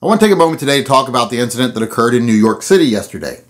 I want to take a moment today to talk about the incident that occurred in New York City yesterday.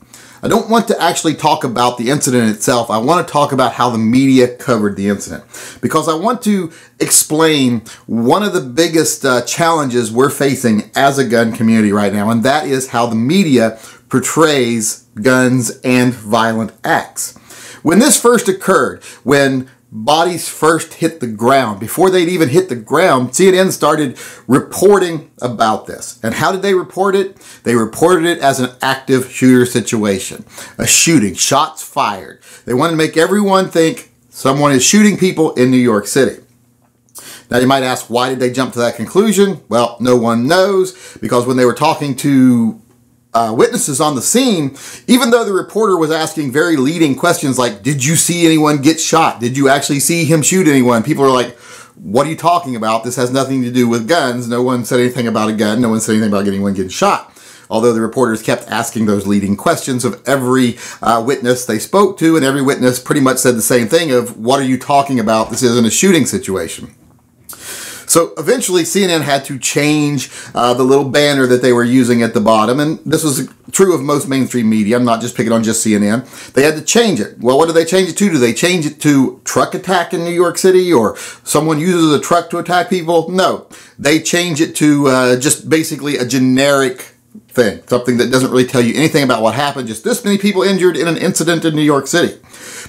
I don't want to actually talk about the incident itself. I want to talk about how the media covered the incident, because I want to explain one of the biggest challenges we're facing as a gun community right now, and that is how the media portrays guns and violent acts. When this first occurred, when bodies first hit the ground, before they'd even hit the ground, CNN started reporting about this. And how did they report it? They reported it as an active shooter situation, a shooting, shots fired. They wanted to make everyone think someone is shooting people in New York City. Now you might ask, why did they jump to that conclusion? Well, no one knows, because when they were talking to witnesses on the scene, even though the reporter was asking very leading questions like, did you see anyone get shot? Did you actually see him shoot anyone? People were like, what are you talking about? This has nothing to do with guns. No one said anything about a gun. No one said anything about anyone getting shot. Although the reporters kept asking those leading questions of every witness they spoke to, and every witness pretty much said the same thing of, what are you talking about? This isn't a shooting situation. So eventually CNN had to change the little banner that they were using at the bottom, and this was true of most mainstream media. I'm not just picking on just CNN. They had to change it. Well, what do they change it to? Do they change it to truck attack in New York City, or someone uses a truck to attack people? No. They change it to just basically a generic thing, something that doesn't really tell you anything about what happened, just this many people injured in an incident in New York City,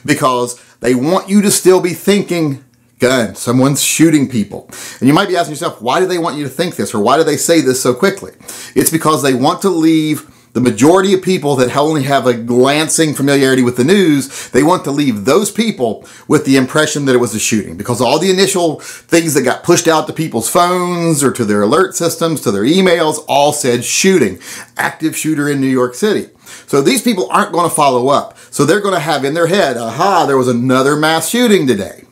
because they want you to still be thinking gun. Someone's shooting people. And you might be asking yourself, why do they want you to think this, or why do they say this so quickly? It's because they want to leave the majority of people that only have a glancing familiarity with the news, they want to leave those people with the impression that it was a shooting, because all the initial things that got pushed out to people's phones or to their alert systems, to their emails, all said shooting, active shooter in New York City. So these people aren't going to follow up. So they're going to have in their head, aha, there was another mass shooting today.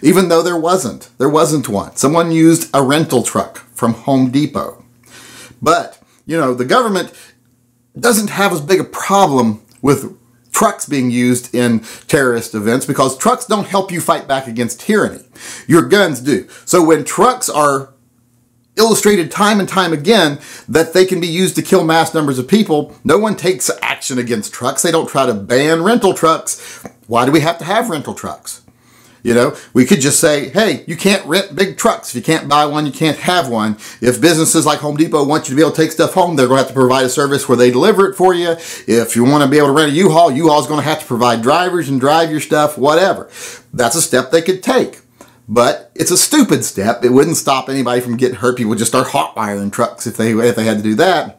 Even though there wasn't one. Someone used a rental truck from Home Depot. But, you know, the government doesn't have as big a problem with trucks being used in terrorist events, because trucks don't help you fight back against tyranny. Your guns do. So when trucks are illustrated time and time again that they can be used to kill mass numbers of people, no one takes action against trucks. They don't try to ban rental trucks. Why do we have to have rental trucks? You know, we could just say, hey, you can't rent big trucks. If you can't buy one, you can't have one. If businesses like Home Depot want you to be able to take stuff home, they're going to have to provide a service where they deliver it for you. If you want to be able to rent a U-Haul, U-Haul's going to have to provide drivers and drive your stuff, whatever. That's a step they could take. But it's a stupid step. It wouldn't stop anybody from getting hurt. People would just start hot wiring trucks if they had to do that.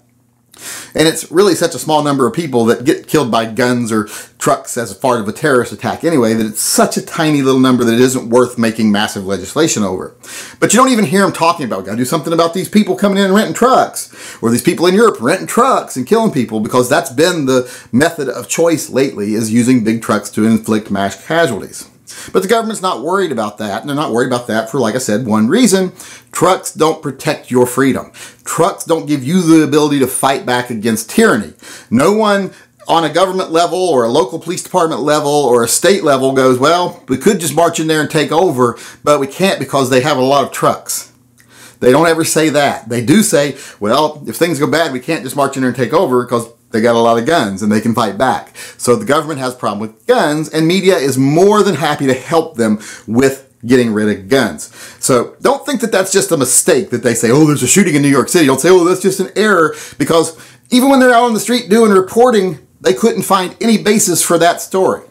And it's really such a small number of people that get killed by guns or trucks as a part of a terrorist attack anyway, that it's such a tiny little number that it isn't worth making massive legislation over. But you don't even hear them talking about, gotta do something about these people coming in and renting trucks, or these people in Europe renting trucks and killing people, because that's been the method of choice lately, is using big trucks to inflict mass casualties. But the government's not worried about that, and they're not worried about that for, like I said, one reason. Trucks don't protect your freedom. Trucks don't give you the ability to fight back against tyranny. No one on a government level or a local police department level or a state level goes, well, we could just march in there and take over, but we can't because they have a lot of trucks. They don't ever say that. They do say, well, if things go bad, we can't just march in there and take over because they got a lot of guns and they can fight back. So the government has a problem with guns, and media is more than happy to help them with getting rid of guns. So don't think that that's just a mistake that they say, oh, there's a shooting in New York City. Don't say, oh, that's just an error, because even when they're out on the street doing reporting, they couldn't find any basis for that story.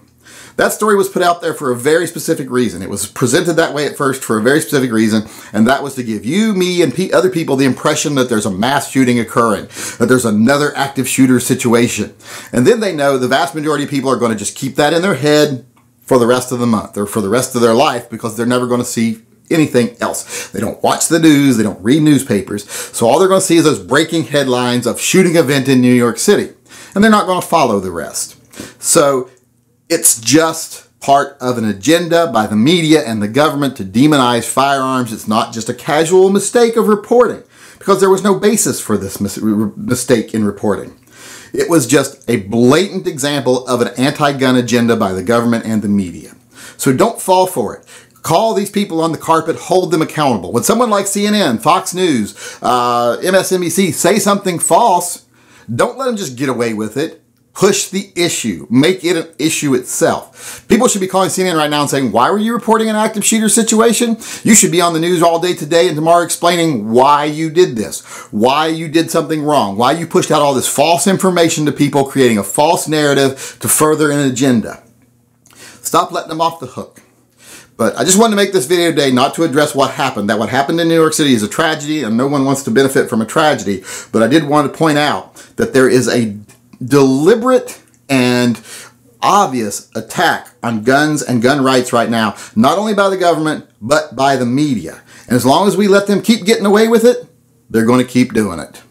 That story was put out there for a very specific reason. It was presented that way at first for a very specific reason, and that was to give you, me, and other people the impression that there's a mass shooting occurring, that there's another active shooter situation. And then they know the vast majority of people are going to just keep that in their head for the rest of the month or for the rest of their life, because they're never going to see anything else. They don't watch the news. They don't read newspapers. So all they're going to see is those breaking headlines of shooting event in New York City, and they're not going to follow the rest. So it's just part of an agenda by the media and the government to demonize firearms. It's not just a casual mistake of reporting, because there was no basis for this mistake in reporting. It was just a blatant example of an anti-gun agenda by the government and the media. So don't fall for it. Call these people on the carpet, hold them accountable. When someone like CNN, Fox News, MSNBC say something false, don't let them just get away with it. Push the issue. Make it an issue itself. People should be calling CNN right now and saying, why were you reporting an active shooter situation? You should be on the news all day today and tomorrow explaining why you did this, why you did something wrong, why you pushed out all this false information to people, creating a false narrative to further an agenda. Stop letting them off the hook. But I just wanted to make this video today not to address what happened. That what happened in New York City is a tragedy and no one wants to benefit from a tragedy. But I did want to point out that there is a deliberate and obvious attack on guns and gun rights right now, not only by the government, but by the media. And as long as we let them keep getting away with it, they're going to keep doing it.